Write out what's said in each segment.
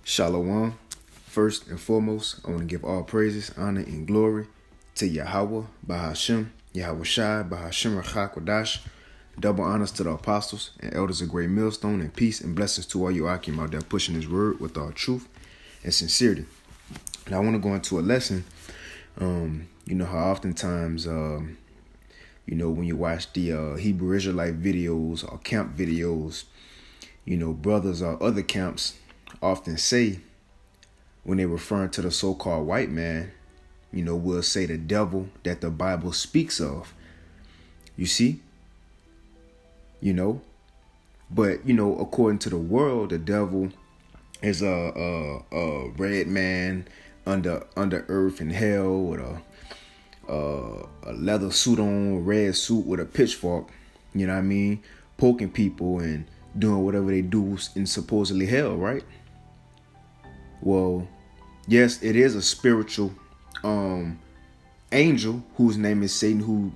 Shalom. First and foremost, I want to give all praises, honor, and glory to Yahweh, Bahashem, Yahweh Shai, Bahashem Rachakwadash. Double honors to the apostles and elders of Great Millstone, and peace and blessings to all you Akim out there pushing his word with all truth and sincerity. And I want to go into a lesson. You know how oftentimes, when you watch the Hebrew Israelite videos or camp videos, brothers or other camps often say, when they're referring to the so-called white man, we'll say the devil that the Bible speaks of. You see? But according to the world, the devil is a red man under earth in hell with a leather suit on, a red suit with a pitchfork, poking people and doing whatever they do in supposedly hell, right? Well, yes, it is a spiritual angel whose name is Satan, who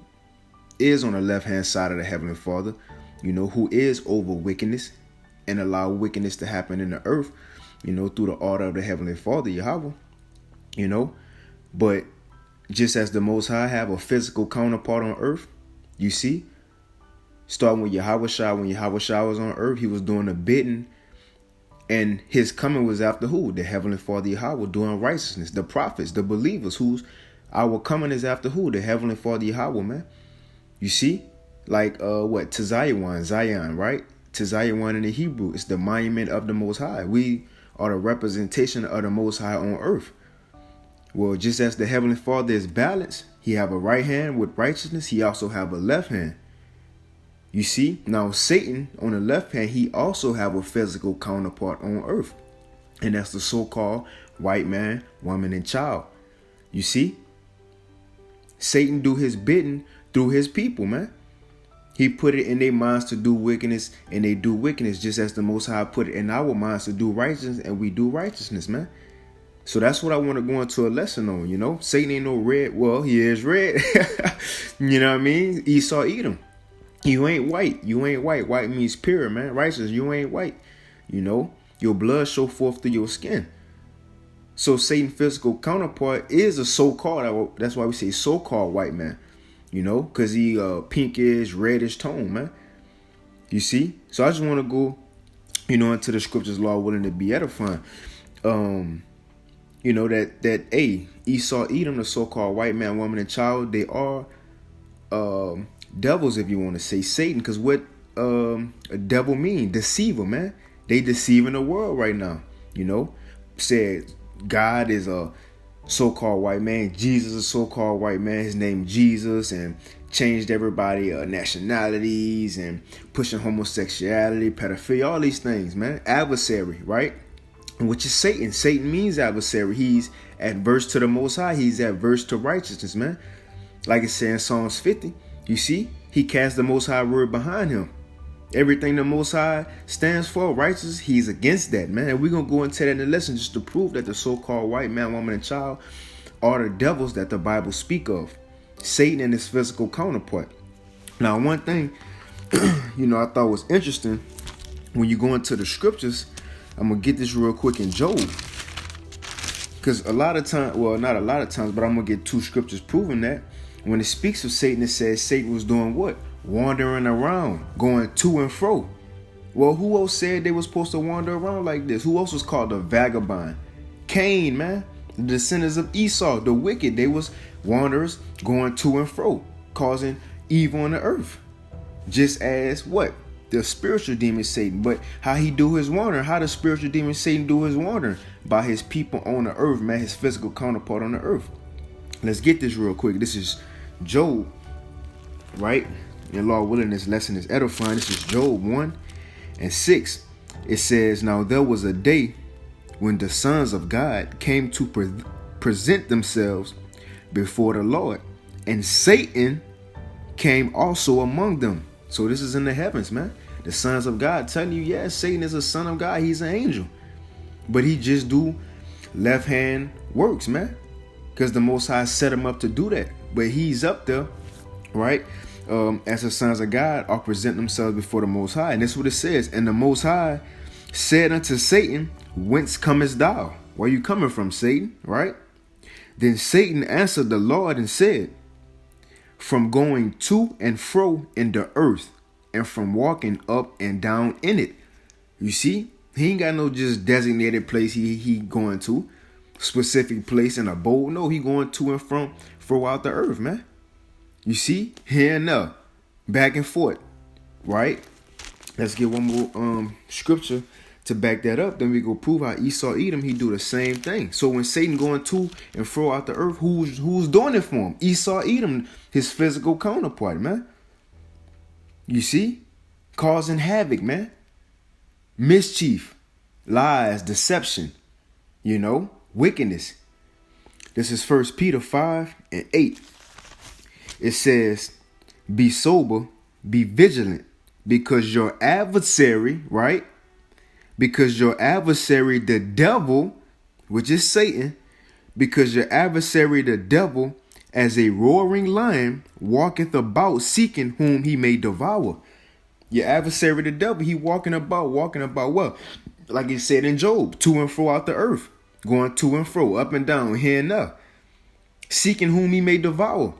is on the left-hand side of the Heavenly Father, who is over wickedness and allow wickedness to happen in the earth, through the order of the Heavenly Father, Yahweh, But just as the Most High have a physical counterpart on earth, you see, starting with Yahweh Shai, when Yahweh Shai was on earth, he was doing the bidding, and his coming was after who? The Heavenly Father Yahweh, doing righteousness. The prophets, the believers, whose our coming is after who? The Heavenly Father Yahweh, man. You see? Like, Zion, right? Zion in the Hebrew, it's the monument of the Most High. We are the representation of the Most High on earth. Well, just as the Heavenly Father is balanced, he have a right hand with righteousness, he also have a left hand. You see, now Satan on the left hand, he also have a physical counterpart on earth. And that's the so-called white man, woman, and child. You see, Satan do his bidding through his people, man. He put it in their minds to do wickedness, and they do wickedness, just as the Most High put it in our minds to do righteousness, and we do righteousness, man. So that's what I want to go into a lesson on, Satan ain't no red. Well, he is red. You know what I mean? Esau eat him. You ain't white. You ain't white. White means pure, man. Righteous. You ain't white. Your blood show forth through your skin. So Satan's physical counterpart is a so-called, that's why we say so-called white man, because he pinkish, reddish tone, man. You see? So I just want to go, into the scriptures, Lord willing, to be edifying. Esau, Edom, the so-called white man, woman, and child, they are devils, if you want to say Satan, because what a devil mean? Deceiver, man. They deceiving the world right now. Said God is a so-called white man, Jesus is a so-called white man, his name Jesus, and changed everybody nationalities and pushing homosexuality, pedophilia, all these things, man. Adversary, right? Which is Satan. Satan means adversary. He's adverse to the Most High. He's adverse to righteousness, man. Like it says in Psalms 50. You see, he cast the Most High word behind him. Everything the Most High stands for, righteousness, he's against that, man. And we're going to go into that in the lesson just to prove that the so-called white man, woman, and child are the devils that the Bible speak of. Satan and his physical counterpart. Now, one thing, I thought was interesting, when you go into the scriptures, I'm going to get this real quick in Job. Because a lot of times, well, not a lot of times, but I'm going to get two scriptures proving that. When it speaks of Satan, it says Satan was doing what? Wandering around, going to and fro. Well, who else said they were supposed to wander around like this? Who else was called a vagabond? Cain, man. The descendants of Esau, the wicked. They was wanderers going to and fro, causing evil on the earth. Just as what? The spiritual demon Satan. But how he do his wandering? How the spiritual demon Satan do his wandering? By his people on the earth, man. His physical counterpart on the earth. Let's get this real quick. This is Job, right? And Lord willing, this lesson is edifying. This is Job 1:6. It says, now there was a day when the sons of God came to present themselves before the Lord, and Satan came also among them. So this is in the heavens, man. The sons of God telling you, yes, Satan is a son of God. He's an angel. But he just do left hand works, man. Because the Most High set him up to do that. But he's up there, right? As the sons of God are presenting themselves before the Most High. And that's what it says. And the Most High said unto Satan, Whence comest thou? Where you coming from, Satan? Right? Then Satan answered the Lord and said, from going to and fro in the earth, and from walking up and down in it. You see, he ain't got no just designated place he going to, specific place in a bowl. No, he going to and from throughout the earth, man. You see, here and there, back and forth, right? Let's get one more scripture to back that up. Then we go prove how Esau Edom, he do the same thing. So when Satan going to and fro out the earth, who's doing it for him? Esau Edom, his physical counterpart, man. You see, causing havoc, man. Mischief, lies, deception, wickedness. This is 1 Peter 5:8. It says, be sober, be vigilant, because your adversary, right? Because your adversary, the devil, which is Satan, because your adversary, the devil, as a roaring lion, walketh about seeking whom he may devour. Your adversary, the devil, he walking about what? Like it said in Job, to and fro out the earth, going to and fro, up and down, here and there, seeking whom he may devour.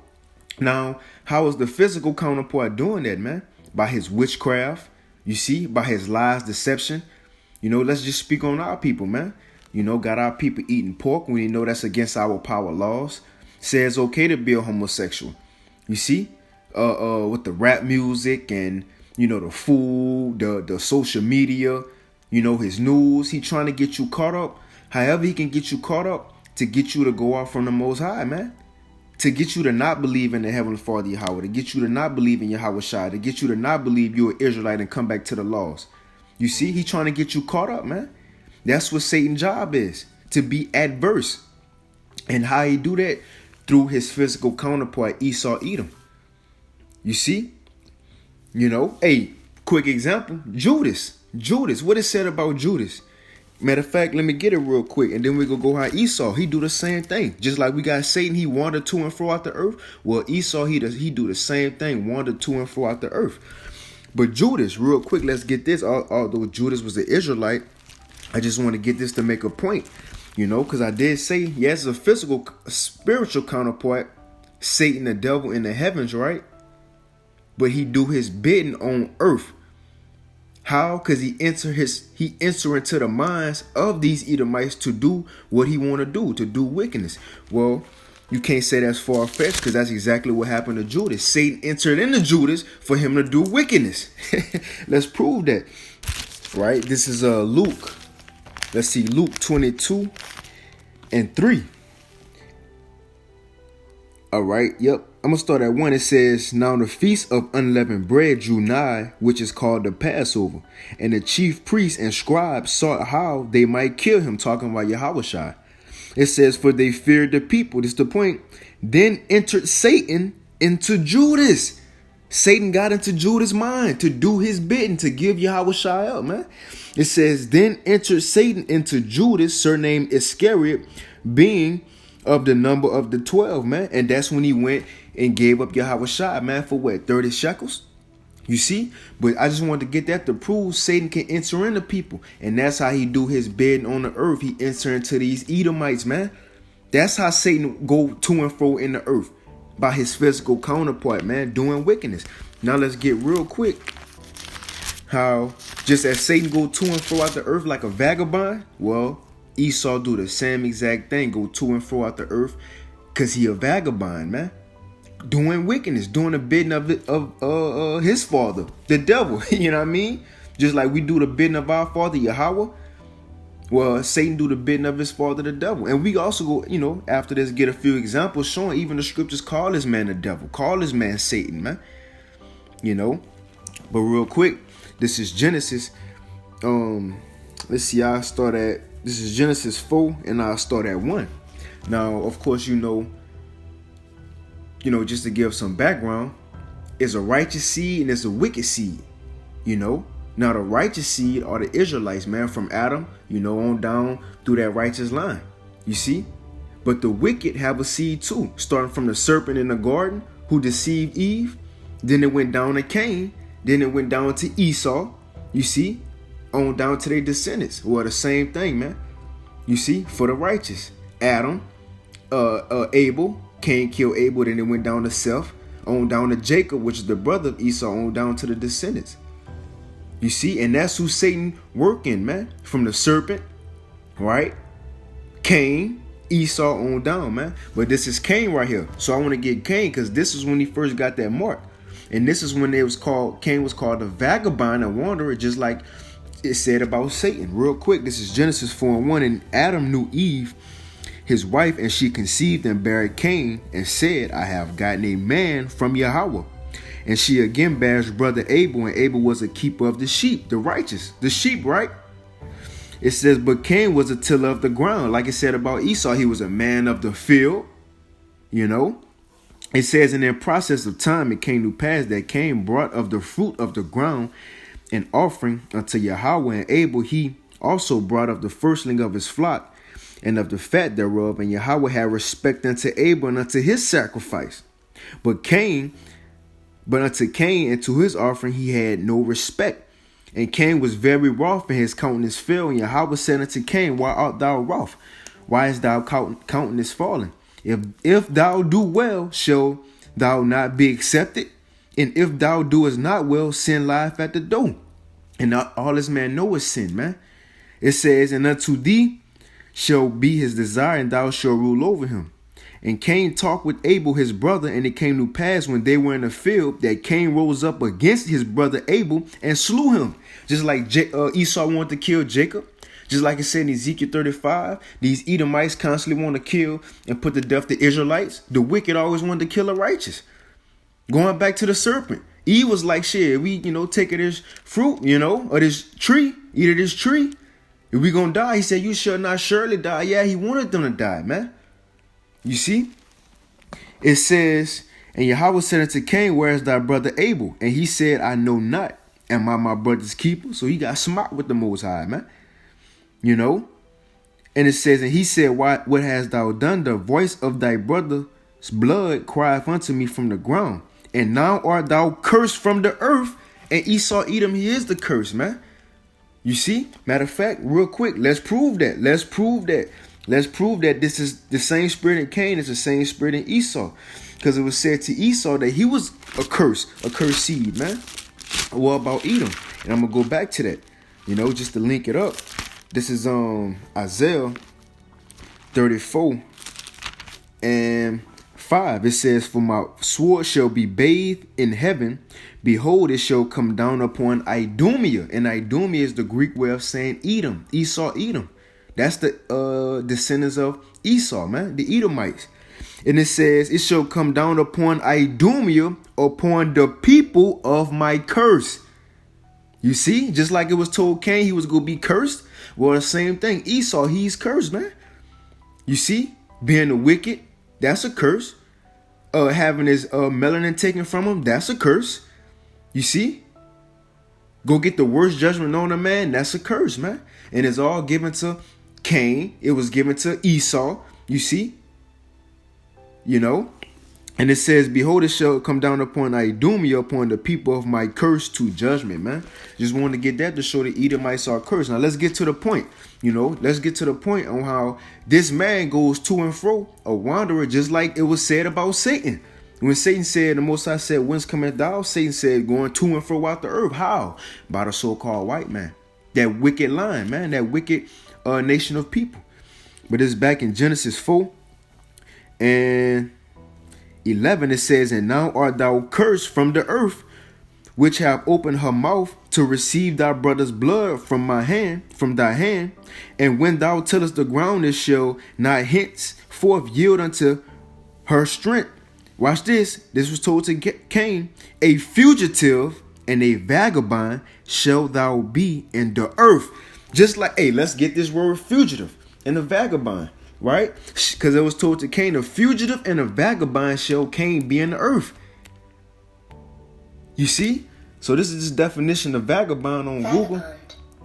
Now, how is the physical counterpart doing that, man? By his witchcraft, you see, by his lies, deception. Let's just speak on our people, man. Got our people eating pork when that's against our power laws. Says okay to be a homosexual. You see, with the rap music and the food, the social media, his news. He trying to get you caught up. However he can get you caught up to get you to go out from the Most High, man. To get you to not believe in the Heavenly Father Yahweh, to get you to not believe in Yahweh Shai, to get you to not believe you're an Israelite and come back to the laws. You see, he trying to get you caught up, man. That's what Satan's job is, to be adverse. And how he do that? Through his physical counterpart, Esau Edom. You see? Hey, quick example, Judas. What is said about Judas? Matter of fact, let me get it real quick, and then we gonna go how Esau, he do the same thing. Just like we got Satan, he wandered to and fro out the earth. Well, Esau, he do the same thing, wandered to and fro out the earth. But Judas, real quick, let's get this. Although Judas was an Israelite, I just want to get this to make a point, because I did say, yes, a spiritual counterpart, Satan, the devil in the heavens, right? But he do his bidding on earth. How? Because he enter into the minds of these Edomites to do what he want to do wickedness. Well, you can't say that's far-fetched, because that's exactly what happened to Judas. Satan entered into Judas for him to do wickedness. Let's prove that. Right? This is Luke. Let's see, Luke 22:3. All right, yep. I'm going to start at 1. It says, now the feast of unleavened bread drew nigh, which is called the Passover. And the chief priests and scribes sought how they might kill him, talking about Yahushua. It says, for they feared the people. This is the point. Then entered Satan into Judas. Satan got into Judas' mind to do his bidding, to give Yahushua up, man. It says, then entered Satan into Judas, surnamed Iscariot, being of the number of the 12, man. And that's when he went and gave up Yahushua, man, for what, 30 shekels? You see? But I just wanted to get that to prove Satan can enter into people. And that's how he do his bidding on the earth. He enter into these Edomites, man. That's how Satan go to and fro in the earth. By his physical counterpart, man, doing wickedness. Now let's get real quick. How just as Satan go to and fro out the earth like a vagabond, well, Esau do the same exact thing, go to and fro out the earth, because he a vagabond, man. Doing wickedness, doing the bidding of his father, the devil. You know what I mean? Just like we do the bidding of our father, Yahweh. Well, Satan do the bidding of his father, the devil. And we also go, after this, get a few examples showing even the scriptures call this man the devil, call this man Satan, man. But real quick, this is Genesis. Let's see, this is Genesis 4, and I'll start at 1. Now, of course, just to give some background, is a righteous seed and it's a wicked seed, Now, the righteous seed are the Israelites, man, from Adam, on down through that righteous line, you see? But the wicked have a seed too, starting from the serpent in the garden who deceived Eve. Then it went down to Cain. Then it went down to Esau, you see? on down to their descendants. Well, the same thing, man. You see, for the righteous, Adam, Abel, Cain killed Abel, then it went down to Seth, on down to Jacob, which is the brother of Esau, on down to the descendants. You see, and that's who Satan working, man. From the serpent, right? Cain, Esau on down, man. But this is Cain right here. So I want to get Cain because this is when he first got that mark. And this is when Cain was called a vagabond, a wanderer, just like it said about Satan. Real quick, this is Genesis 4:1. And Adam knew Eve, his wife, and she conceived and bare Cain and said, I have gotten a man from Yahweh. And she again bare his brother Abel, and Abel was a keeper of the sheep, the righteous, the sheep, right? It says, but Cain was a tiller of the ground. Like it said about Esau, he was a man of the field, you know. It says, and in process of time, it came to pass that Cain brought of the fruit of the ground an offering unto Yahweh, and Abel he also brought of the firstling of his flock and of the fat thereof, and Yahweh had respect unto Abel and unto his sacrifice. But unto Cain and to his offering he had no respect. And Cain was very wroth, and his countenance fell. And Yahweh said unto Cain, why art thou wroth? Why is thy countenance fallen? If thou do well, shall thou not be accepted? And if thou doest not well, sin lieth at the door. And all this man know is sin, man. It says, and unto thee shall be his desire, and thou shalt rule over him. And Cain talked with Abel his brother, and it came to pass when they were in the field that Cain rose up against his brother Abel and slew him. Just like Esau wanted to kill Jacob. Just like it said in Ezekiel 35, these Edomites constantly want to kill and put to death the Israelites. The wicked always wanted to kill the righteous. Going back to the serpent. Eve was like, shit, we, take of this fruit, or this tree, eat of this tree, and we gonna die. He said, you shall not surely die. Yeah, he wanted them to die, man. You see? It says, and Yahweh said unto Cain, where is thy brother Abel? And he said, I know not. Am I my brother's keeper? So he got smart with the Most High, man. And it says, and he said, what hast thou done? The voice of thy brother's blood crieth unto me from the ground. And now art thou cursed from the earth. And Esau Edom, he is the curse, man. You see? Matter of fact, real quick, let's prove that. Let's prove that this is the same spirit in Cain is the same spirit in Esau. Because it was said to Esau that he was a cursed seed, man. What about Edom? And I'm going to go back to that, just to link it up. This is Isaiah 34 and 5. It says, for my sword shall be bathed in heaven. Behold, it shall come down upon Idumea. And Idumea is the Greek way of saying Edom, Esau, Edom. That's the descendants of Esau, man, the Edomites. And it says, it shall come down upon Idumea, upon the people of my curse. You see, just like it was told Cain he was going to be cursed. Well, the same thing. Esau, he's cursed, man. You see, being the wicked, that's a curse. Having his melanin taken from him, that's a curse. You see, go get the worst judgment on a man, that's a curse, man. And it's all given to Cain. It was given to Esau. You see, and it says, behold, it shall come down upon Idumea, upon the people of my curse to judgment, man. Just wanted to get that to show the Edomites are cursed. Now let's get to the point. Let's get to the point on how this man goes to and fro, a wanderer, just like it was said about Satan. When Satan said, the Most High said, whence cometh thou? Satan said, going to and fro out the earth. How? By the so-called white man. That wicked line, man. That wicked nation of people. But it's back in Genesis 4 and 11. It says, and now art thou cursed from the earth, which have opened her mouth to receive thy brother's blood from thy hand. And when thou tillest the ground, it shall not henceforth yield unto her strength. Watch this. This was told to Cain. A fugitive and a vagabond shall thou be in the earth. Just like, hey, let's get this word fugitive and a vagabond, right? Because it was told to Cain, a fugitive and a vagabond shall Cain be in the earth. You see? So this is the definition of vagabond on Google.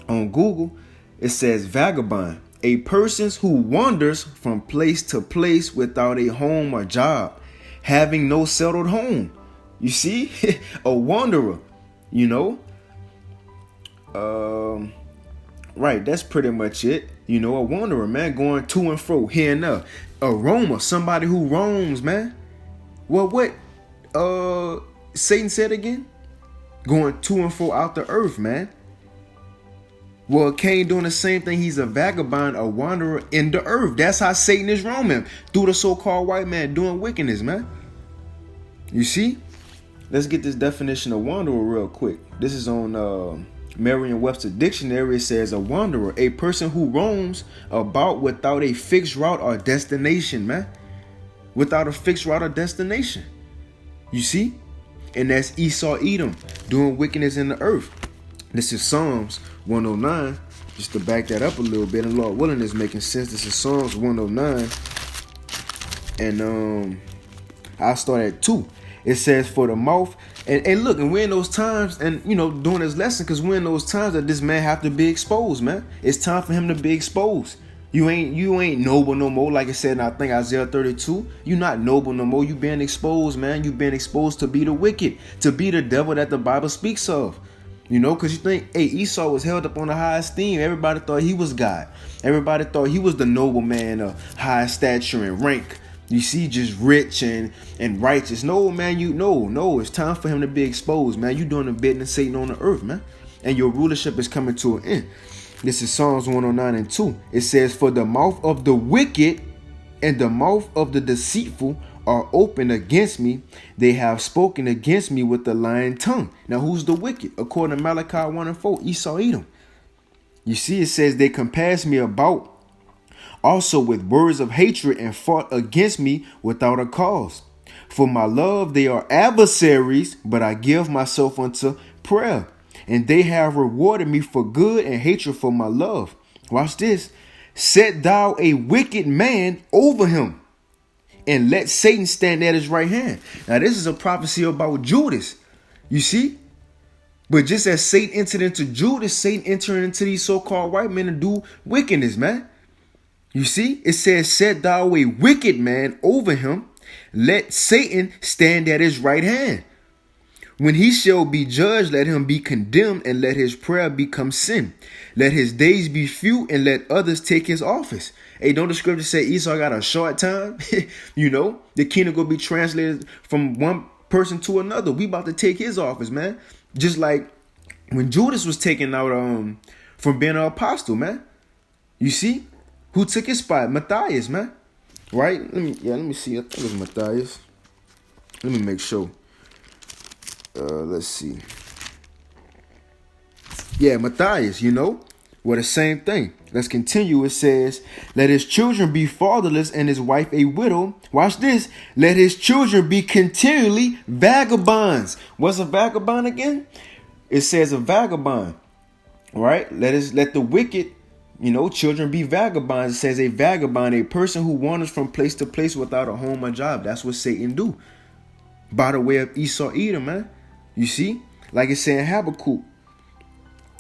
On Google, it says vagabond, a person who wanders from place to place without a home or job, having no settled home. You see? A wanderer, Right, that's pretty much it. You know, a wanderer, man, going to and fro, here and there. A roamer, somebody who roams, man. Well, what Satan said again? Going to and fro out the earth, man. Well, Cain doing the same thing. He's a vagabond, a wanderer in the earth. That's how Satan is roaming, through the so-called white man, doing wickedness, man. You see? Let's get this definition of wanderer real quick. This is on Merriam-Webster Dictionary. It says a wanderer, a person who roams about without a fixed route or destination, man. Without a fixed route or destination. You see? And that's Esau, Edom, doing wickedness in the earth. This is Psalms 109. Just to back that up a little bit, and Lord willing, is making sense. This is Psalms 109. And I'll start at 2. It says, for the mouth, and look, and we're in those times, and you know, doing this lesson, because we're in those times that this man have to be exposed, man. It's time for him to be exposed. You ain't noble no more, like it said in I think Isaiah 32. You're not noble no more. You being exposed, man. You being exposed to be the wicked, to be the devil that the Bible speaks of. You know, because you think, hey, Esau was held up on the high esteem. Everybody thought he was God. Everybody thought he was the noble man of high stature and rank. You see, just rich and righteous. No, man, no. It's time for him to be exposed, man. You doing the bidding of Satan on the earth, man. And your rulership is coming to an end. This is Psalms 109 and 2. It says, for the mouth of the wicked and the mouth of the deceitful are open against me. They have spoken against me with the lying tongue. Now, who's the wicked? According to Malachi 1 and 4, Esau, Edom. You see, it says they compass me about also with words of hatred and fought against me without a cause. For my love, they are adversaries, but I give myself unto prayer. And they have rewarded me for good and hatred for my love. Watch this. Set thou a wicked man over him, and let Satan stand at his right hand. Now, this is a prophecy about Judas. You see? But just as Satan entered into Judas, Satan entered into these so-called white men to do wickedness, man. You see? It says, set thou a wicked man over him, let Satan stand at his right hand. When he shall be judged, let him be condemned, and let his prayer become sin. Let his days be few, and let others take his office. Hey, don't the scripture say Esau got a short time? You know, the kingdom gonna be translated from one person to another. We about to take his office, man. Just like when Judas was taken out from being an apostle, man. You see? Who took his spot? Matthias, man. Right? Let me see. I think it was Matthias. Let me make sure. Let's see. Yeah, Matthias, you know. Well, the same thing. Let's continue. It says, let his children be fatherless and his wife a widow. Watch this. Let his children be continually vagabonds. What's a vagabond again? It says a vagabond. Right? Let the wicked, you know, children be vagabonds. It says a vagabond, a person who wanders from place to place without a home or job. That's what Satan do. By the way of Esau, Edom, man. You see? Like it's saying Habakkuk.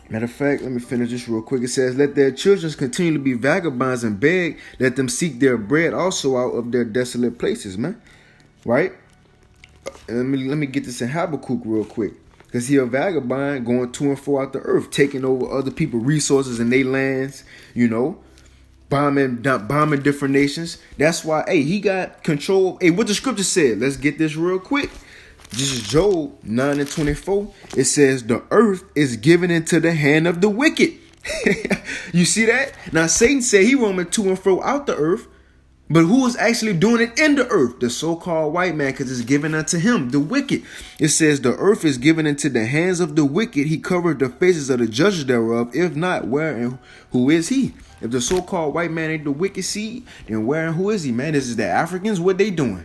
Matter of fact, let me finish this real quick. It says, let their children continue to be vagabonds and beg. Let them seek their bread also out of their desolate places, man. Right? And let me get this in Habakkuk real quick. Because he a vagabond going to and fro out the earth, taking over other people's resources in their lands, you know, bombing different nations. That's why, hey, he got control. Hey, what the scripture said, let's get this real quick. This is Job 9 and 24. It says, the earth is given into the hand of the wicked. You see that? Now, Satan said he roaming to and fro out the earth. But who is actually doing it in the earth? The so-called white man, because it's given unto him, the wicked. It says the earth is given into the hands of the wicked. He covered the faces of the judges thereof. If not, where and who is he? If the so-called white man ain't the wicked seed, then where and who is he, man? This is the Africans. What they doing?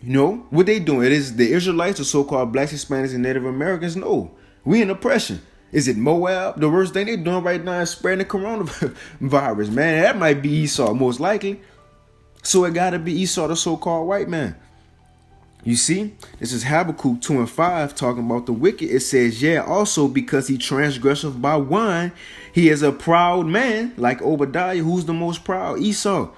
You know, what they doing? It is the Israelites, the so-called blacks, Hispanics, and Native Americans? No. We in oppression. Is it Moab? The worst thing they doing right now is spreading the coronavirus, man. That might be Esau, most likely. So it got to be Esau, the so-called white man. You see, this is Habakkuk 2 and 5 talking about the wicked. It says, yeah, also because he transgresseth by wine, he is a proud man like Obadiah. Who's the most proud? Esau.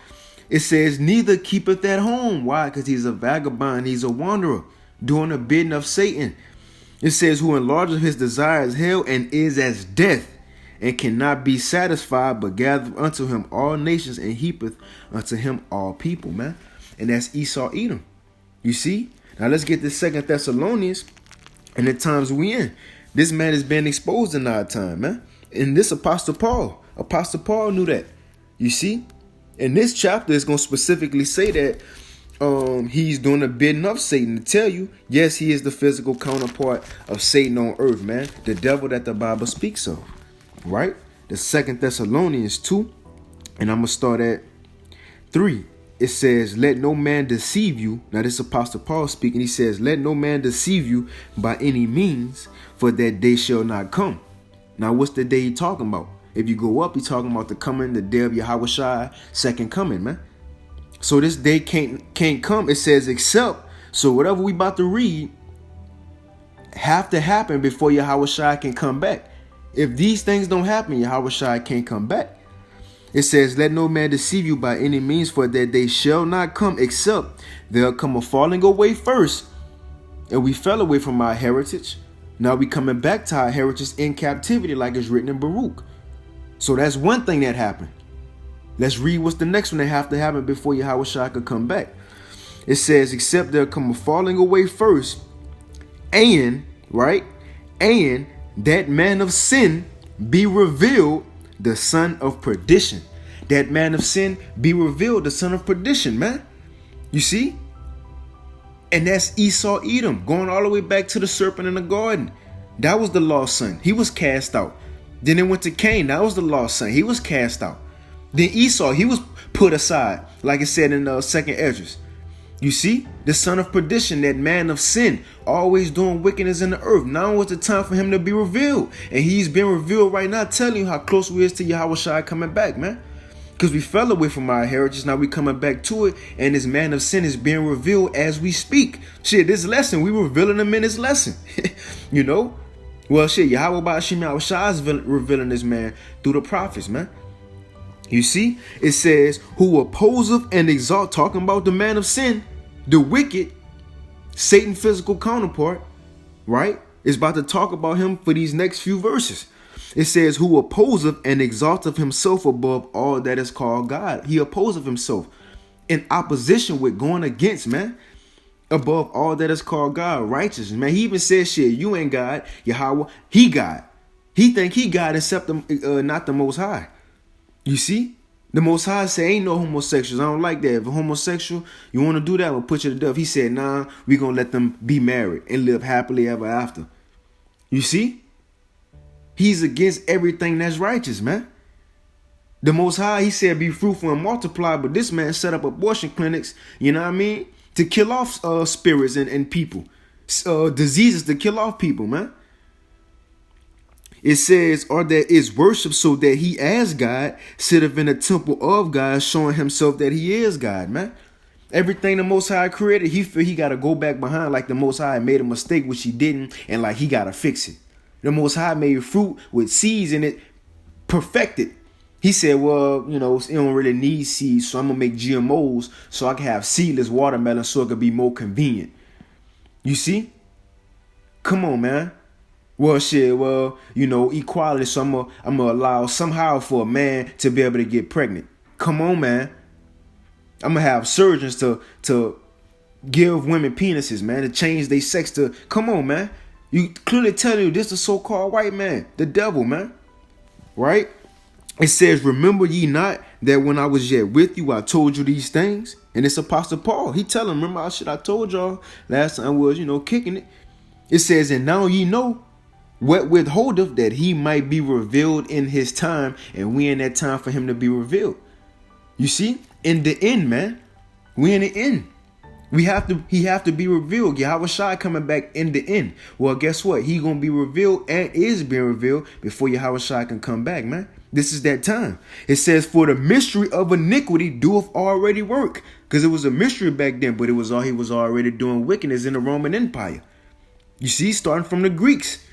It says, neither keepeth at home. Why? Because he's a vagabond. He's a wanderer doing the bidding of Satan. It says, who enlarges his desires hell and is as death. and cannot be satisfied, but gathereth unto him all nations and heapeth unto him all people, man. And that's Esau Edom. You see? Now let's get this 2 Thessalonians and the times we in. This man is being exposed in our time, man. And this Apostle Paul knew that. You see? In this chapter, it's going to specifically say that he's doing the bidding of Satan to tell you, yes, he is the physical counterpart of Satan on earth, man. The devil that the Bible speaks of, right? The 2 Thessalonians 2, and I'm going to start at 3. It says, let no man deceive you. Now this Apostle Paul speaking. He says, let no man deceive you by any means, for that day shall not come. Now what's the day he talking about? If you go up, he's talking about the day of Yahushua, second coming, man. So this day can't come. It says except. So whatever we about to read have to happen before Yahushua can come back. If these things don't happen, Yahushua can't come back. It says, let no man deceive you by any means, for that day shall not come except there'll come a falling away first. And we fell away from our heritage. Now we coming back to our heritage in captivity, like it's written in Baruch. So that's one thing that happened. Let's read what's the next one that have to happen before Yahushua could come back. It says, except there come a falling away first, and, right, and that man of sin be revealed, the son of perdition. That man of sin be revealed, the son of perdition, man. You see? And that's Esau Edom, going all the way back to the serpent in the garden. That was the lost son. He was cast out. Then it went to Cain. That was the lost son. He was cast out. Then Esau, he was put aside, like it said in the second Esdras. You see, the son of perdition, that man of sin, always doing wickedness in the earth. Now was the time for him to be revealed. And he's been revealed right now, telling you how close we is to Yahushua coming back, man. Because we fell away from our heritage, now we coming back to it. And this man of sin is being revealed as we speak. Shit, this lesson, we revealing him in this lesson. You know? Well, shit, Yahweh Ba'ashim Yahushua is revealing this man through the prophets, man. You see, it says, who opposeth and exalt, talking about the man of sin, the wicked, Satan physical counterpart, right? Is about to talk about him for these next few verses. It says, who opposeth and exalteth himself above all that is called God. He opposeth himself in opposition with, going against, man, above all that is called God, righteous, man. He even says, shit, you ain't God, Yahweh, he God. He think he God except not the Most High. You see? The Most High say ain't no homosexuals. I don't like that. If a homosexual, you want to do that, we'll put you to death. He said, nah, we're going to let them be married and live happily ever after. You see? He's against everything that's righteous, man. The Most High, he said, be fruitful and multiply. But this man set up abortion clinics, you know what I mean? To kill off spirits and people. Diseases to kill off people, man. It says, or that is worship, so that he as God sitteth in the temple of God, showing himself that he is God, man. Everything the Most High created, he feel he got to go back behind, like the Most High made a mistake, which he didn't, and like he got to fix it. The Most High made fruit with seeds in it, perfected. He said, well, you know, it don't really need seeds, so I'm going to make GMOs so I can have seedless watermelon so it could be more convenient. You see? Come on, man. Well, shit, well, you know, equality, so I'm gonna allow somehow for a man to be able to get pregnant. Come on, man. I'm going to have surgeons to give women penises, man, to change their sex to, come on, man. You clearly telling you this is so-called white man, the devil, man. Right? It says, remember ye not that when I was yet with you, I told you these things? And it's Apostle Paul. He telling them, remember shit I told y'all last time was, you know, kicking it. It says, and now ye know what withholdeth, that he might be revealed in his time, and we in that time for him to be revealed. You see, in the end, man, we in the end. He have to be revealed. Yahushua coming back in the end. Well, guess what? He gonna be revealed and is being revealed before Yahushua can come back, man. This is that time. It says, for the mystery of iniquity doeth already work. Because it was a mystery back then, but he was already doing wickedness in the Roman Empire. You see, starting from the Greeks.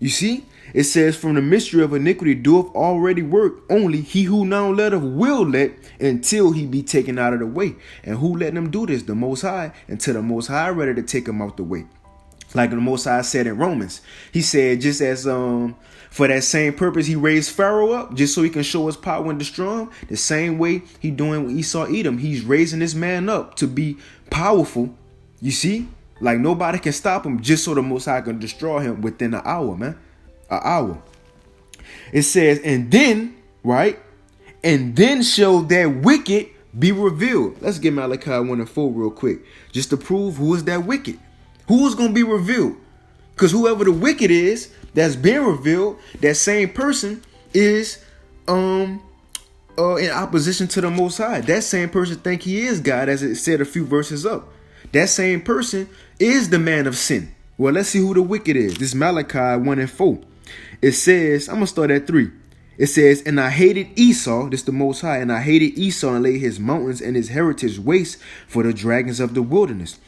You see, it says, from the mystery of iniquity doeth already work. Only he who now letteth will let, until he be taken out of the way. And who let him do this? The Most High, until the Most High ready to take him out the way. Like the Most High said in Romans. He said, just as for that same purpose he raised Pharaoh up, just so he can show his power and destroy him, the same way he doing with Esau Edom. He's raising this man up to be powerful. You see? Like nobody can stop him, just so the Most High can destroy him within an hour, man. An hour. It says, and then, right? And then shall that wicked be revealed. Let's get Malachi 1:4 real quick. Just to prove who is that wicked. Who is going to be revealed? Because whoever the wicked is that's being revealed, that same person is in opposition to the Most High. That same person think he is God, as it said a few verses up. That same person is the man of sin. Well, let's see who the wicked is. This Malachi 1:4. It says, I'm going to start at 3. It says, and I hated Esau, this the Most High, and I hated Esau and laid his mountains and his heritage waste for the dragons of the wilderness.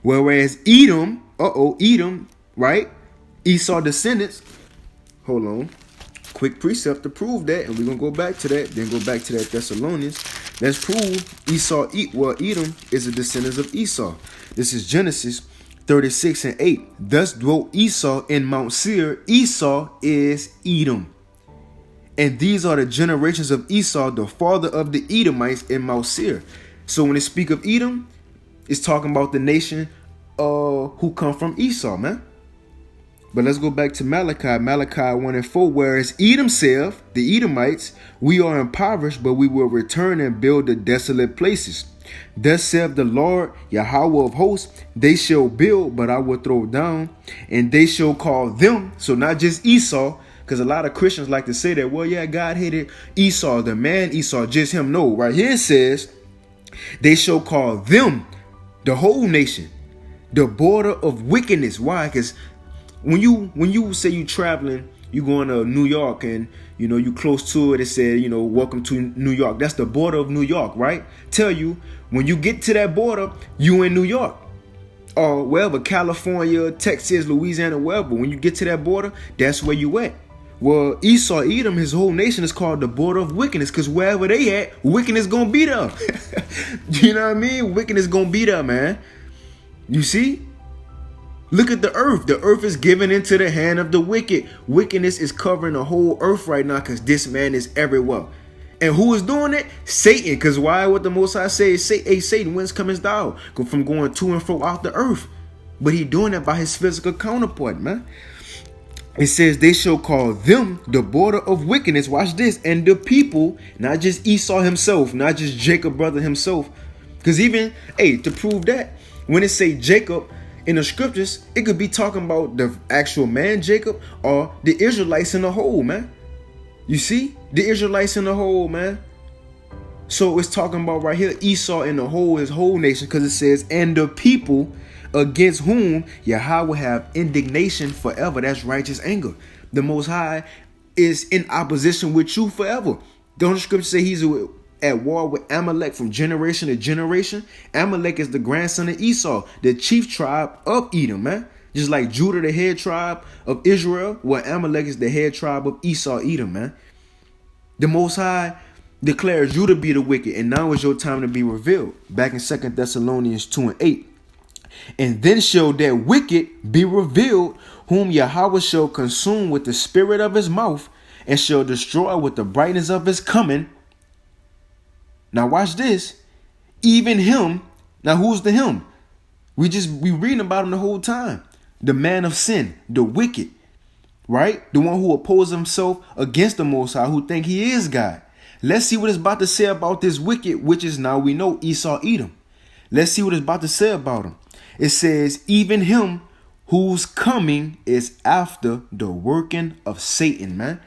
Whereas Edom, Edom, right? Esau descendants. Hold on. Quick precept to prove that. And we're going to go back to that. Then go back to that Thessalonians. Let's prove Edom is the descendants of Esau. This is Genesis 36:8. Thus dwelt Esau in Mount Seir. Esau is Edom. And these are the generations of Esau, the father of the Edomites in Mount Seir. So when they speak of Edom, it's talking about the nation who come from Esau, man. But let's go back to Malachi 1:4. Whereas Edom saith, the Edomites, we are impoverished, but we will return and build the desolate places. Thus saith the Lord, Yahweh of hosts, they shall build, but I will throw down, and they shall call them, so not just Esau, because a lot of Christians like to say that, well, yeah, God hated Esau, the man Esau, just him. No, right here it says, they shall call them, the whole nation, the border of wickedness. Why? Because when you say you traveling, you going to New York and, you know, you close to it, it said, you know, welcome to New York. That's the border of New York, right? Tell you, when you get to that border, you in New York. Or wherever, California, Texas, Louisiana, wherever. When you get to that border, that's where you at. Well, Esau, Edom, his whole nation is called the border of wickedness, because wherever they at, wickedness gonna be there. You know what I mean? Wickedness gonna be there, man. You see? Look at the earth. The earth is given into the hand of the wicked. Wickedness is covering the whole earth right now because this man is everywhere. And who is doing it? Satan. Because why? What the Most High says, hey, Satan, whence comest thou? Go from going to and fro out the earth. But he doing that by his physical counterpart, man. It says they shall call them the border of wickedness. Watch this. And the people, not just Esau himself, not just Jacob brother himself. Because even, to prove that, when it say Jacob in the scriptures, it could be talking about the actual man Jacob or the Israelites in the whole, man. You see? The Israelites in the whole, man. So it's talking about right here Esau in the whole, his whole nation, because it says, and the people against whom Yahweh will have indignation forever. That's righteous anger. The Most High is in opposition with you forever. Don't the scripture say he's at war with Amalek from generation to generation? Amalek is the grandson of Esau, the chief tribe of Edom, man. Just like Judah, the head tribe of Israel, well, Amalek is the head tribe of Esau, Edom, man. The Most High declares you to be the wicked, and now is your time to be revealed. Back in 2 Thessalonians 2:8. And then shall that wicked be revealed, whom Yahweh shall consume with the spirit of his mouth, and shall destroy with the brightness of his coming. Now watch this. Even him. Now who's the him? We reading about him the whole time. The man of sin, the wicked, right? The one who opposes himself against the Most High, who think he is God. Let's see what it's about to say about this wicked, which is now we know Esau, Edom. Let's see what it's about to say about him. It says, even him whose coming is after the working of Satan, man.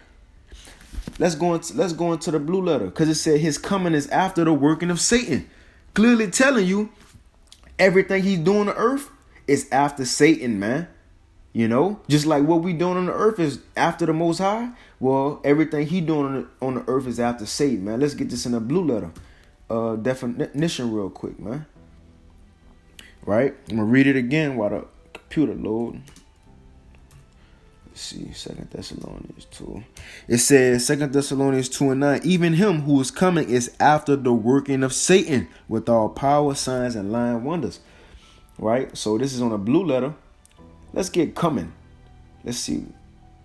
Let's go into the blue letter, because it said his coming is after the working of Satan. Clearly telling you everything he's doing on the earth is after Satan, man. You know, just like what we doing on the earth is after the Most High. Well, everything he doing on the earth is after Satan, man. Let's get this in the blue letter definition real quick, man. Right? I'm going to read it again while the computer load. Let's see, 2 Thessalonians 2. It says, 2 Thessalonians 2:9, even him who is coming is after the working of Satan with all power, signs, and lying wonders. Right? So this is on a blue letter. let's get coming. Let's see.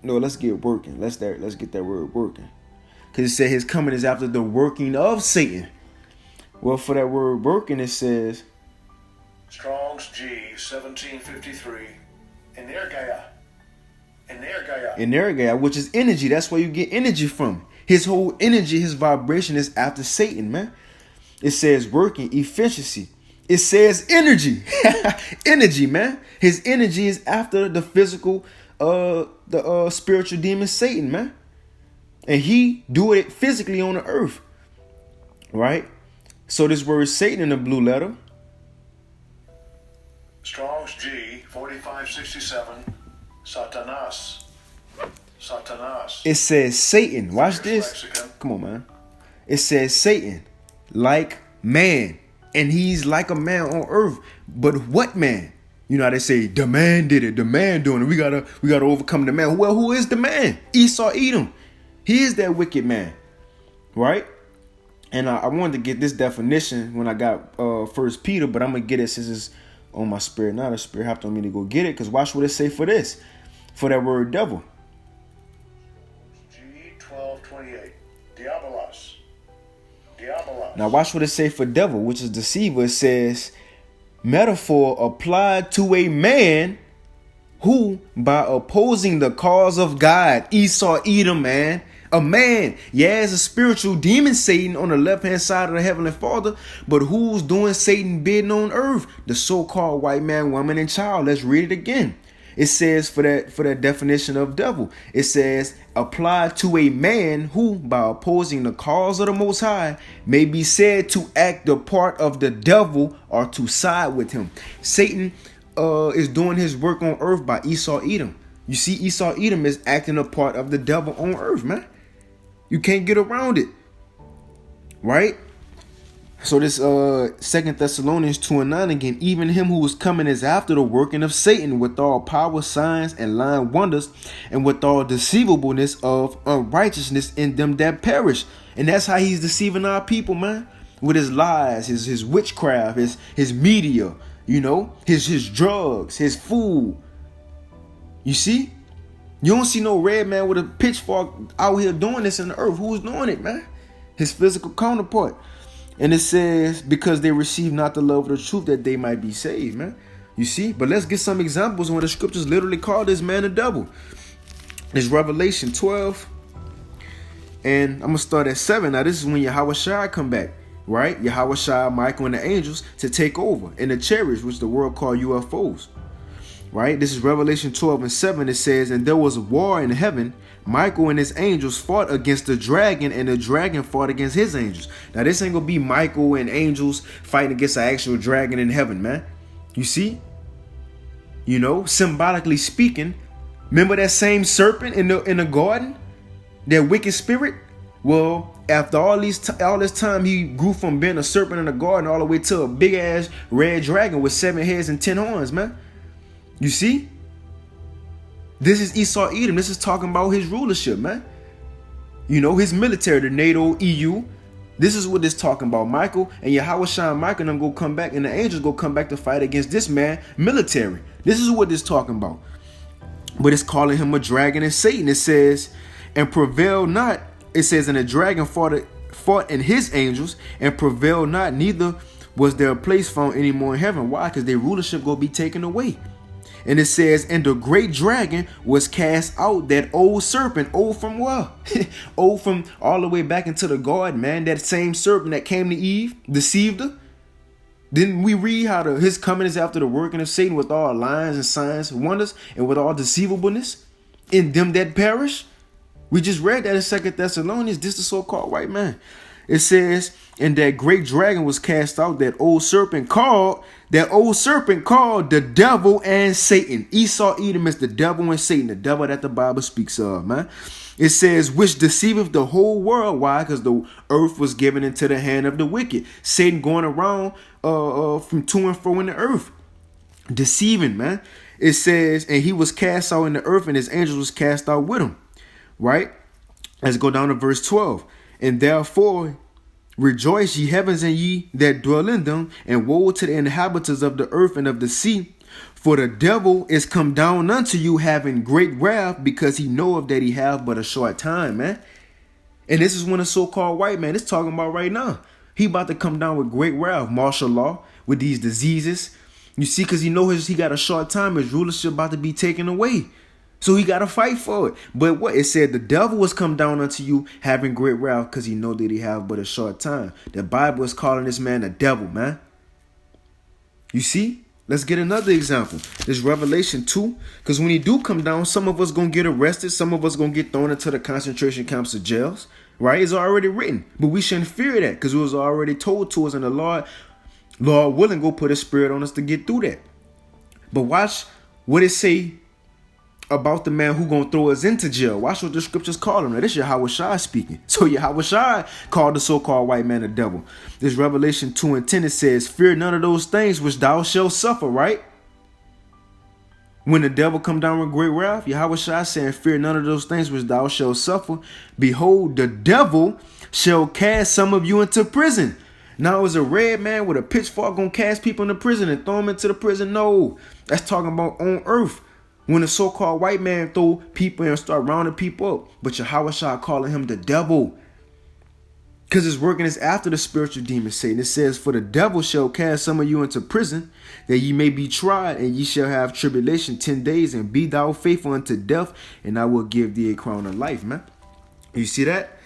No, let's get working. Let's get that word working. Because it said his coming is after the working of Satan. Well, for that word working, it says Strong's G 1753. Energia, which is energy. That's where you get energy from. His whole energy, his vibration is after Satan, man. It says working, efficiency. It says energy. Energy, man. His energy is after the physical, the spiritual demon Satan, man. And he do it physically on the earth. Right? So this word Satan in the blue letter. Strong's G 4567. Satanas. It says Satan. Watch this. Lexicon. Come on, man. It says Satan, like man. And he's like a man on earth. But what man? You know how they say, the man did it. The man doing it. We gotta overcome the man. Well, who is the man? Esau, Edom. He is that wicked man. Right? And I wanted to get this definition when I got 1 Peter, but I'm going to get it since it's on my spirit. Not a spirit. Have to me to go get it. Because watch what it say for this. For that word devil. G 1228. Diabolos. Now watch what it say for devil, which is deceiver. It says, metaphor applied to a man who, by opposing the cause of God, Esau, Edom, man. A man, yeah, it's a spiritual demon Satan on the left-hand side of the Heavenly Father, but who's doing Satan bidding on earth? The so-called white man, woman, and child. Let's read it again. It says for that definition of devil, it says applied to a man who, by opposing the cause of the Most High, may be said to act the part of the devil or to side with him. Satan is doing his work on earth by Esau, Edom. You see, Esau, Edom is acting a part of the devil on earth, man. You can't get around it. Right? So this 2 Thessalonians 2:9 again, even him who is coming is after the working of Satan with all power, signs, and lying wonders, and with all deceivableness of unrighteousness in them that perish. And that's how he's deceiving our people, man. With his lies, his witchcraft, his media, you know, his drugs, his food. You see? You don't see no red man with a pitchfork out here doing this in the earth. Who's doing it, man? His physical counterpart. And it says, because they receive not the love of the truth that they might be saved, man. You see? But let's get some examples when the scriptures literally call this man a devil. It's Revelation 12. And I'm going to start at 7. Now, this is when Yahushua come back, right? Yahushua, Michael, and the angels to take over in the chariots, which the world call UFOs. Right? This is Revelation 12:7. It says, and there was a war in heaven. Michael and his angels fought against the dragon, and the dragon fought against his angels. Now, this ain't going to be Michael and angels fighting against an actual dragon in heaven, man. You see? You know, symbolically speaking, remember that same serpent in the garden? That wicked spirit? Well, after all this time, he grew from being a serpent in the garden all the way to a big-ass red dragon with 7 heads and 10 horns, man. You see? This is Esau Edom. This is talking about his rulership, man. You know, his military, the NATO, EU. This is what this talking about. Michael and Yahushua and Michael and them go come back, and the angels go come back to fight against this man, military. This is what this talking about. But it's calling him a dragon and Satan. It says, and prevail not. It says, and the dragon fought in his angels and prevailed not, neither was there a place found anymore in heaven. Why? Because their rulership go be taken away. And it says, and the great dragon was cast out, that old serpent. Old from what? Old from all the way back into the garden, man. That same serpent that came to Eve, deceived her. Didn't we read how his coming is after the working of Satan with all lying and signs and wonders and with all deceivableness in them that perish? We just read that in 2 Thessalonians. This is the so-called white man. It says, and that great dragon was cast out, that old serpent called the devil and Satan. Esau, Edom is the devil and Satan, the devil that the Bible speaks of, man. It says, which deceiveth the whole world. Why? Because the earth was given into the hand of the wicked. Satan going around from to and fro in the earth, deceiving, man. It says, and he was cast out in the earth, and his angels was cast out with him. Right? Let's go down to verse 12. And therefore rejoice, ye heavens, and ye that dwell in them, and woe to the inhabitants of the earth and of the sea, For the devil is come down unto you having great wrath, because he knoweth that he have but a short time, man. And this is when a so-called white man is talking about right now. He about to come down with great wrath, martial law, with these diseases. You see, because he knows he got a short time. His rulership about to be taken away. So he got to fight for it. But what? It said the devil was come down unto you having great wrath, because he know that he have but a short time. The Bible is calling this man a devil, man. You see? Let's get another example. This Revelation 2. Because when he do come down, some of us going to get arrested. Some of us going to get thrown into the concentration camps or jails. Right? It's already written. But we shouldn't fear that, because it was already told to us. And the Lord willing, go put a spirit on us to get through that. But watch what it say about the man who going to throw us into jail. Watch what the scriptures call him. Now, this is Yahweh Shai speaking. So Yahweh Shai called the so-called white man a devil. This Revelation 2:10, it says, fear none of those things which thou shalt suffer, right? When the devil come down with great wrath, Yahweh Shai saying, fear none of those things which thou shalt suffer. Behold, the devil shall cast some of you into prison. Now is a red man with a pitchfork going to cast people into prison and throw them into the prison? No, that's talking about on earth. When the so-called white man throw people and start rounding people up. But Yahweh Shai calling him the devil. Because his working is after the spiritual demon Satan. It says, for the devil shall cast some of you into prison, that ye may be tried, and ye shall have tribulation 10 days, and be thou faithful unto death, and I will give thee a crown of life, man. You see that?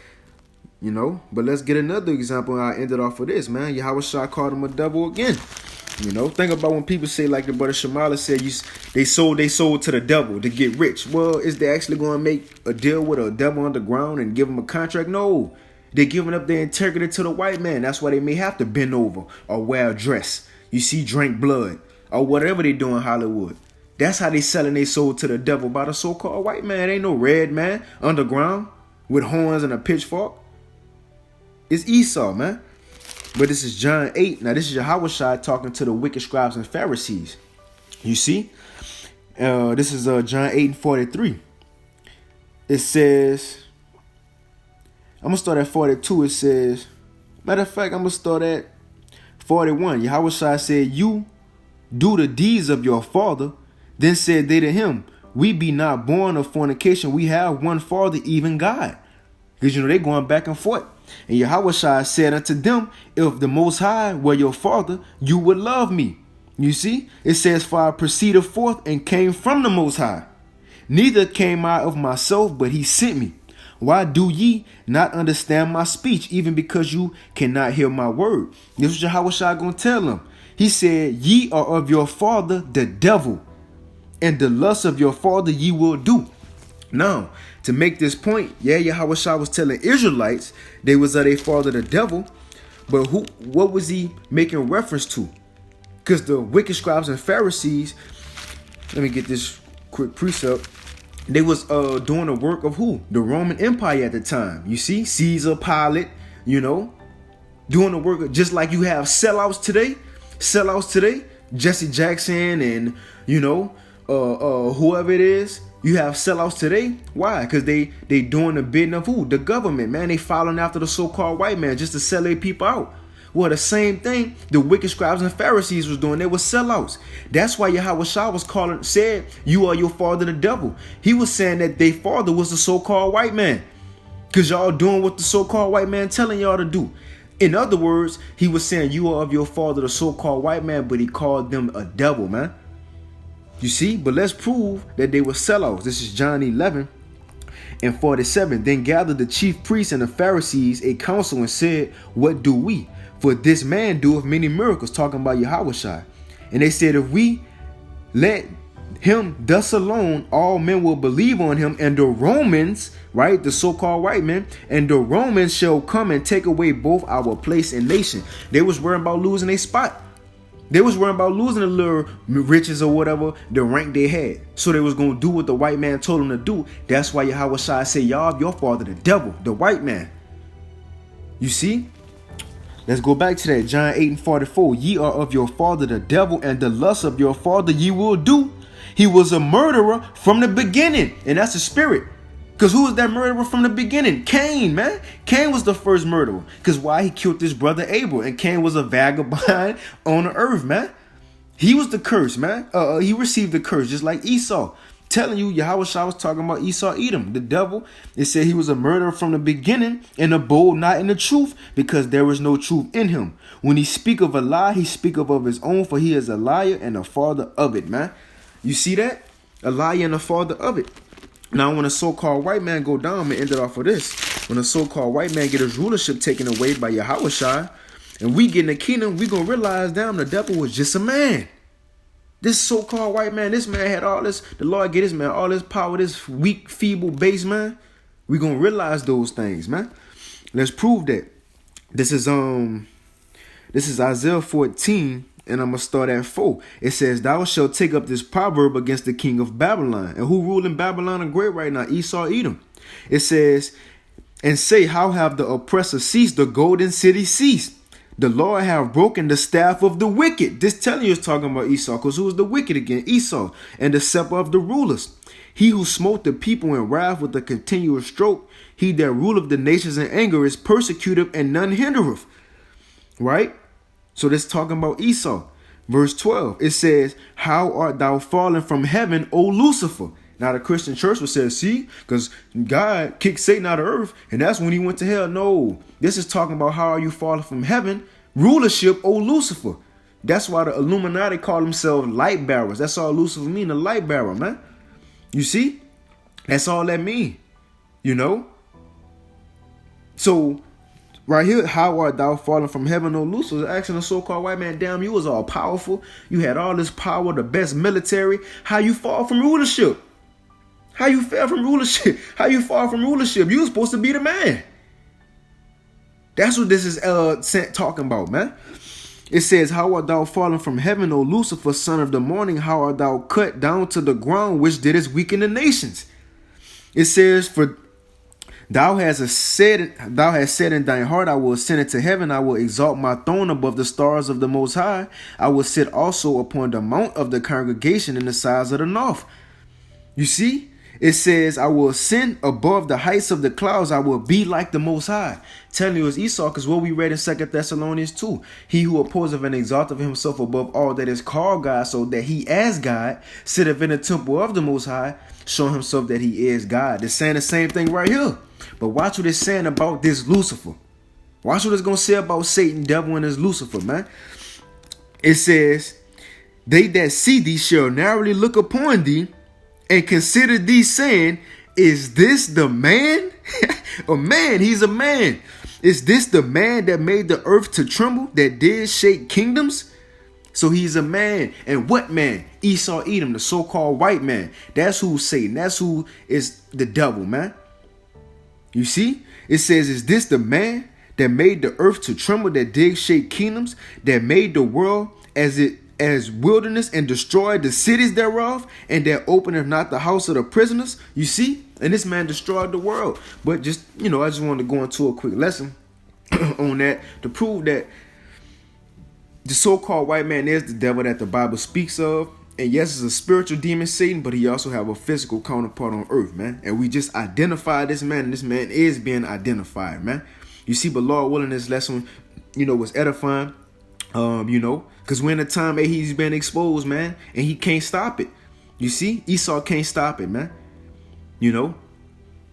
You know, but let's get another example. I ended off with this, man. Yahweh Shai called him a devil again. You know, think about when people say, like the brother Shamala said, they sold to the devil to get rich. Well, is they actually going to make a deal with a devil underground and give him a contract? No, they're giving up their integrity to the white man. That's why they may have to bend over or wear a dress. You see, drink blood or whatever they do in Hollywood. That's how they selling their soul to the devil by the so-called white man. Ain't no red man underground with horns and a pitchfork. It's Esau, man. But this is John 8. Now, this is Yahweh Shai talking to the wicked scribes and Pharisees. You see? This is John 8:43. It says, I'm going to start at 42. It says, matter of fact, I'm going to start at 41. Yahweh Shai said, you do the deeds of your father. Then said they to him, we be not born of fornication. We have one father, even God. Because, you know, they going back and forth. And Yahweh Shai said unto them, if the Most High were your father, you would love me. You see, it says, for I proceeded forth and came from the Most High. Neither came I of myself, but he sent me. Why do ye not understand my speech, even because you cannot hear my word? This is Yahweh Shai going to tell them. He said, ye are of your father, the devil, and the lust of your father ye will do. Now, to make this point, Yahweh Shai was telling Israelites they was of their father the devil, but what was he making reference to? Because the wicked scribes and Pharisees, let me get this quick precept, they was doing the work of who? The Roman Empire at the time. You see, Caesar, Pilate, you know, doing the work of, just like you have sellouts today, Jesse Jackson and, you know, whoever it is. You have sellouts today. Why? Because they doing the bidding of who? The government, man. They following after the so-called white man just to sell their people out. Well, the same thing the wicked scribes and Pharisees was doing. They were sellouts. That's why Yahweh Shai was said, you are your father the devil. He was saying that their father was the so-called white man. Because y'all doing what the so-called white man telling y'all to do. In other words, he was saying you are of your father the so-called white man, but he called them a devil, man. You see, but let's prove that they were sellouts. This is John 11:47. Then gathered the chief priests and the Pharisees a council and said, what do we? For this man doeth many miracles, talking about Yahweh Shai. And they said, if we let him thus alone, all men will believe on him, and the Romans, right, the so-called white men, and the Romans shall come and take away both our place and nation. They was worried about losing a spot. They was worried about losing the little riches or whatever, the rank they had. So they was going to do what the white man told them to do. That's why Yahweh Shai said, y'all of your father the devil, the white man. You see? Let's go back to that. John 8:44. Ye are of your father the devil, and the lust of your father ye will do. He was a murderer from the beginning. And that's the spirit. Because who was that murderer from the beginning? Cain, man. Cain was the first murderer. Because why? He killed his brother Abel. And Cain was a vagabond on the earth, man. He was the curse, man. He received the curse just like Esau. Telling you, Yahweh Shah was talking about Esau Edom, the devil. It said he was a murderer from the beginning and a bold not in the truth, because there is no truth in him. When he speak of a lie, he speak of his own, for he is a liar and a father of it, man. You see that? A liar and a father of it. Now, when a so-called white man go down, I'm going to end it off of this. When a so-called white man get his rulership taken away by Yahweh Shai, and we get in the kingdom, we going to realize, damn, the devil was just a man. This so-called white man, this man had all this, the Lord get this man all this power, this weak, feeble base, man. We going to realize those things, man. Let's prove that. This is Isaiah 14, and I'm going to start at 4. It says, thou shalt take up this proverb against the king of Babylon. And who rule in Babylon and great right now? Esau, Edom. It says, and say, how have the oppressor ceased, the golden city ceased? The Lord have broken the staff of the wicked. This telling you is talking about Esau, because who was the wicked again? Esau. And the scepter of the rulers. He who smote the people in wrath with a continuous stroke. He that ruleth the nations in anger is persecuted, and none hindereth. Right? So this talking about Esau. Verse 12. It says, how art thou fallen from heaven, O Lucifer? Now the Christian church will say, see, because God kicked Satan out of earth, and that's when he went to hell. No, this is talking about how are you falling from heaven, rulership, O Lucifer. That's why the Illuminati call themselves light bearers. That's all Lucifer mean, a light bearer, man. You see, that's all that mean, you know. So right here, how art thou fallen from heaven, O Lucifer? Asking a so-called white man, damn, you was all powerful. You had all this power, the best military. How you fall from rulership? How you fell from rulership? How you fall from rulership? You were supposed to be the man. That's what this is talking about, man. It says, how art thou fallen from heaven, O Lucifer, son of the morning? How art thou cut down to the ground, which didst weaken the nations? It says, for thou hast said in thine heart, I will ascend into heaven. I will exalt my throne above the stars of the Most High. I will sit also upon the mount of the congregation in the sides of the north. You see? It says, I will ascend above the heights of the clouds. I will be like the Most High. Telling you it's Esau, because what we read in 2 Thessalonians 2. He who opposeth and exalteth himself above all that is called God, so that he as God sitteth in the temple of the Most High, showing himself that he is God. It's saying the same thing right here. But watch what it's saying about this Lucifer. Watch what it's going to say about Satan, devil, and this Lucifer, man. It says, they that see thee shall narrowly look upon thee, and consider thee, saying, is this the man? A man, he's a man. Is this the man that made the earth to tremble, that did shake kingdoms? So he's a man. And what man? Esau Edom, the so-called white man. That's who's Satan. That's who is the devil, man. You see? It says, is this the man that made the earth to tremble, that did shake kingdoms, that made the world as wilderness, and destroyed the cities thereof, and that openeth not the house of the prisoners? You see? And this man destroyed the world. But just, I just wanted to go into a quick lesson on that to prove that the so-called white man is the devil that the Bible speaks of. And yes, it's a spiritual demon, Satan, but he also have a physical counterpart on earth, man. And we just identified this man, and this man is being identified, man. You see, but Lord willing, this lesson, was edifying, because we're in a time that he's been exposed, man, and he can't stop it. You see, Esau can't stop it, man.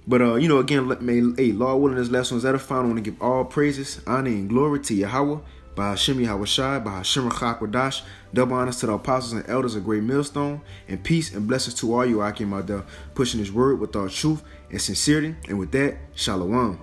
But, again, Lord willing, this lesson was edifying. I want to give all praises, honor, and glory to Yahweh, by Hashem Yahweh Shai, by Hashem Rachakwadash. Double honors to the apostles and elders of Great Millstone, and peace and blessings to all you Akim out there, pushing his word with all truth and sincerity. And with that, Shalom.